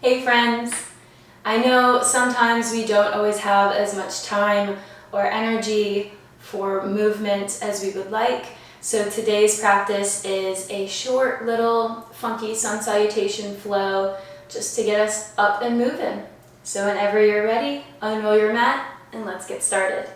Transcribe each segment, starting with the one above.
Hey friends! I know sometimes we don't always have as much time or energy for movement as we would like, so today's practice is a short little funky sun salutation flow just to get us up and moving. So whenever you're ready, unroll your mat and let's get started.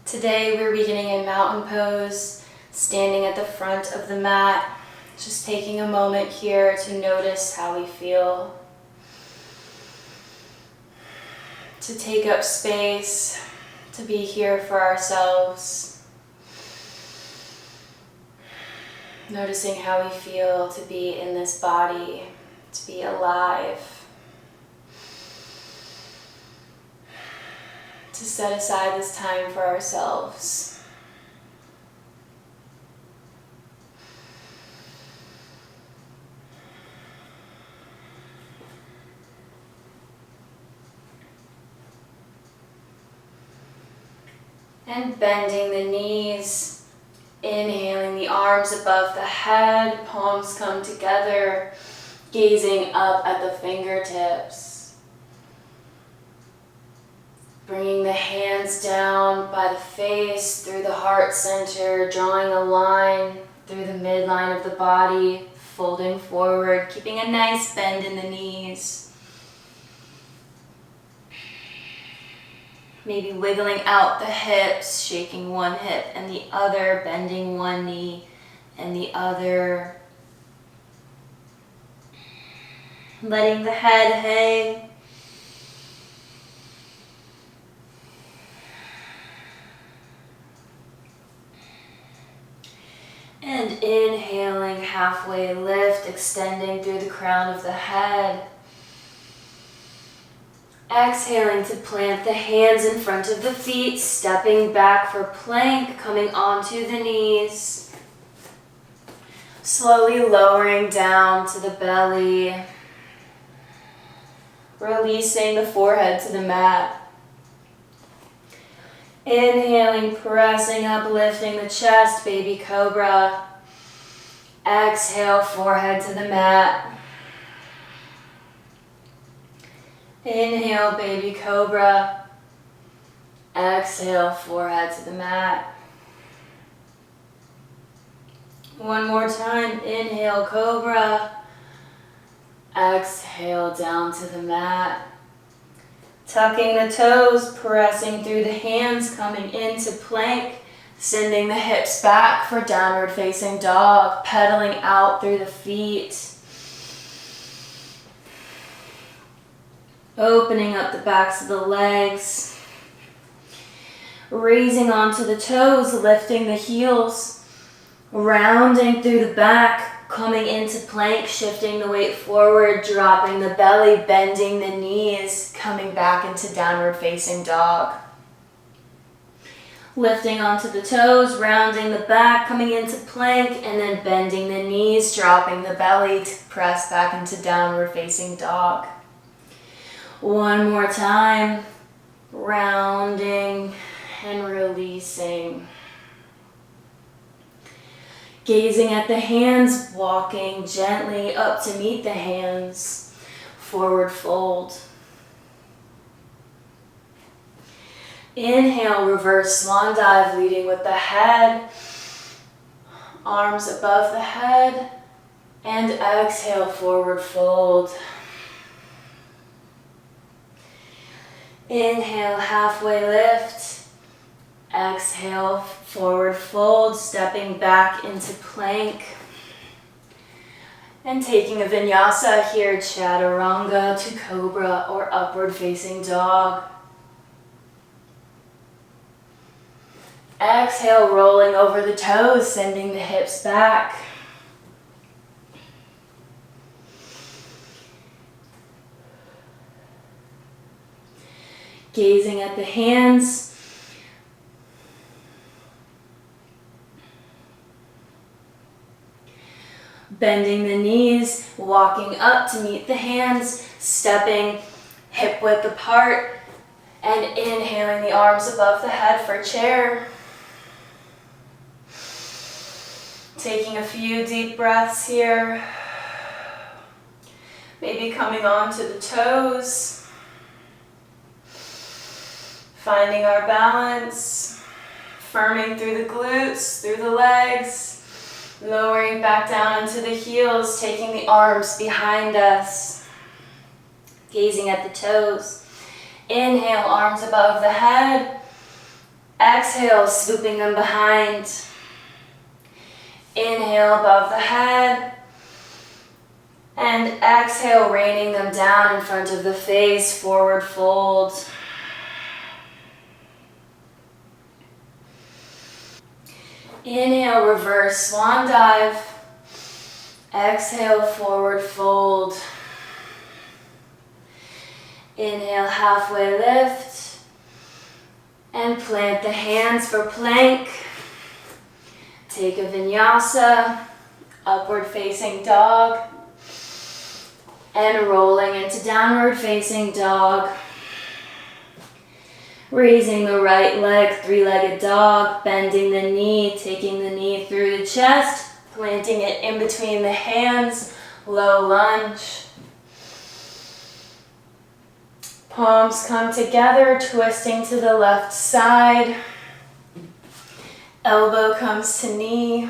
Today we're beginning in mountain pose, standing at the front of the mat, just taking a moment here to notice how we feel, to take up space, to be here for ourselves, noticing how we feel to be in this body, to be alive. To set aside this time for ourselves. And bending the knees, inhaling the arms above the head, palms come together, gazing up at the fingertips. Bringing the hands down by the face, through the heart center, drawing a line through the midline of the body, folding forward, keeping a nice bend in the knees. Maybe wiggling out the hips, shaking one hip and the other, bending one knee and the other. Letting the head hang. And inhaling, halfway lift, extending through the crown of the head. Exhaling to plant the hands in front of the feet, stepping back for plank, coming onto the knees. Slowly lowering down to the belly. Releasing the forehead to the mat. Inhaling, pressing up, lifting the chest, baby cobra. Exhale, forehead to the mat. Inhale, baby cobra. Exhale, forehead to the mat. One more time, inhale, cobra. Exhale, down to the mat. Tucking the toes, pressing through the hands, coming into plank, sending the hips back for downward facing dog, pedaling out through the feet. Opening up the backs of the legs. Raising onto the toes, lifting the heels, rounding through the back, coming into plank, shifting the weight forward, dropping the belly, bending the knees, coming back into downward facing dog. Lifting onto the toes, rounding the back, coming into plank, and then bending the knees, dropping the belly to press back into downward facing dog. One more time, rounding and releasing. Gazing at the hands, walking gently up to meet the hands, forward fold. Inhale, reverse swan dive, leading with the head, arms above the head, and exhale, forward fold. Inhale, halfway lift. Exhale, forward fold, stepping back into plank. And taking a vinyasa here, chaturanga to cobra or upward facing dog. Exhale, rolling over the toes, sending the hips back. Gazing at the hands. Bending the knees, walking up to meet the hands, stepping hip width apart, and inhaling the arms above the head for chair. Taking a few deep breaths here. Maybe coming onto the toes. Finding our balance. Firming through the glutes, through the legs. Lowering back down into the heels, taking the arms behind us. Gazing at the toes. Inhale, arms above the head. Exhale, swooping them behind. Inhale above the head. And exhale, raining them down in front of the face, forward fold. Inhale, reverse swan dive. Exhale, forward fold. Inhale, halfway lift. And plant the hands for plank. Take a vinyasa, upward facing dog. And rolling into downward facing dog. Raising the right leg, three-legged dog, bending the knee, taking the knee through the chest, planting it in between the hands, low lunge. Palms come together, twisting to the left side. Elbow comes to knee.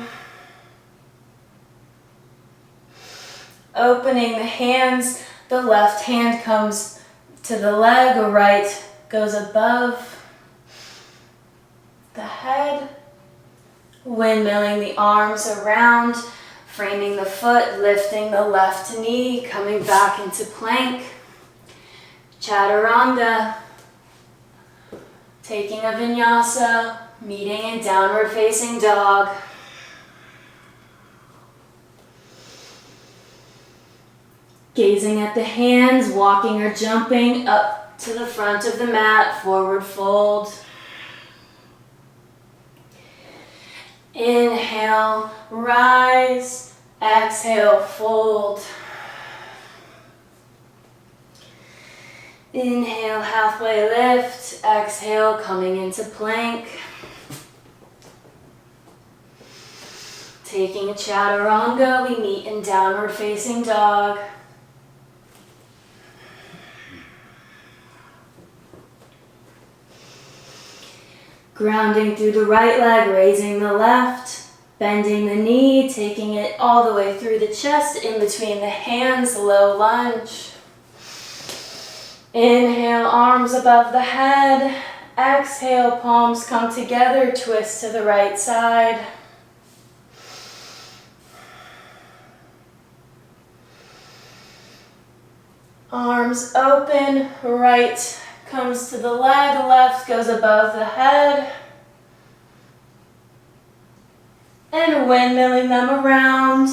Opening the hands, the left hand comes to the leg, right goes above the head, windmilling the arms around, framing the foot, lifting the left knee, coming back into plank, chaturanga, taking a vinyasa, meeting in downward facing dog. Gazing at the hands, walking or jumping up to the front of the mat, forward fold. Inhale, rise. Exhale, fold. Inhale, halfway lift. Exhale, coming into plank. Taking a chaturanga, we meet in downward facing dog. Grounding through the right leg, raising the left, bending the knee, taking it all the way through the chest, in between the hands, low lunge. Inhale, arms above the head. Exhale, palms come together, twist to the right side. Arms open, right comes to the leg, left goes above the head. And windmilling them around.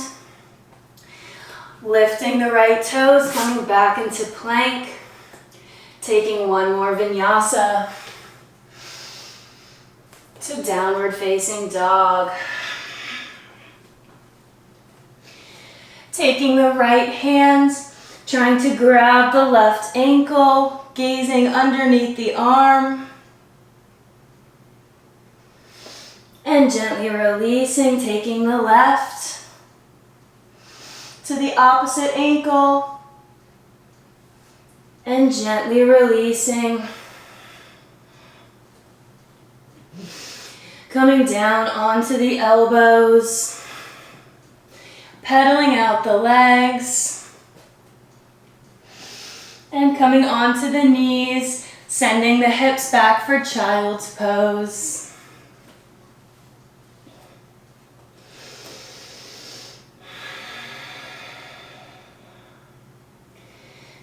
Lifting the right toes, coming back into plank. Taking one more vinyasa to downward facing dog. Taking the right hands, trying to grab the left ankle, gazing underneath the arm. And gently releasing, taking the left to the opposite ankle. And gently releasing. Coming down onto the elbows. Pedaling out the legs. And coming onto the knees, sending the hips back for child's pose.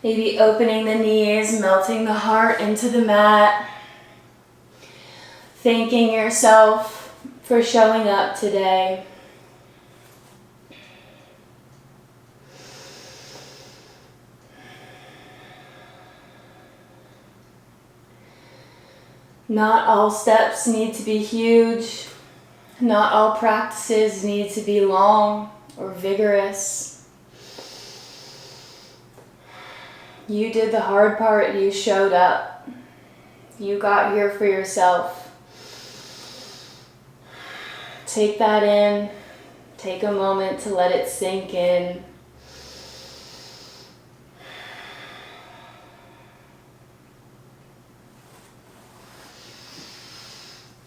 Maybe opening the knees, melting the heart into the mat. Thanking yourself for showing up today. Not all steps need to be huge. Not all practices need to be long. or vigorous. You did the hard part. You showed up. You got here for yourself. Take that in. Take a moment to let it sink in.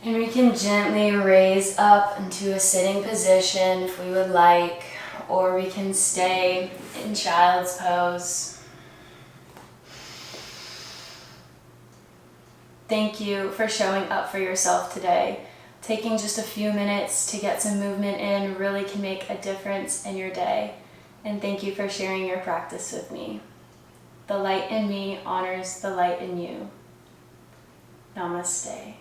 And we can gently raise up into a sitting position if we would like, or we can stay in child's pose. Thank you for showing up for yourself today. Taking just a few minutes to get some movement in really can make a difference in your day. And thank you for sharing your practice with me. The light in me honors the light in you. Namaste.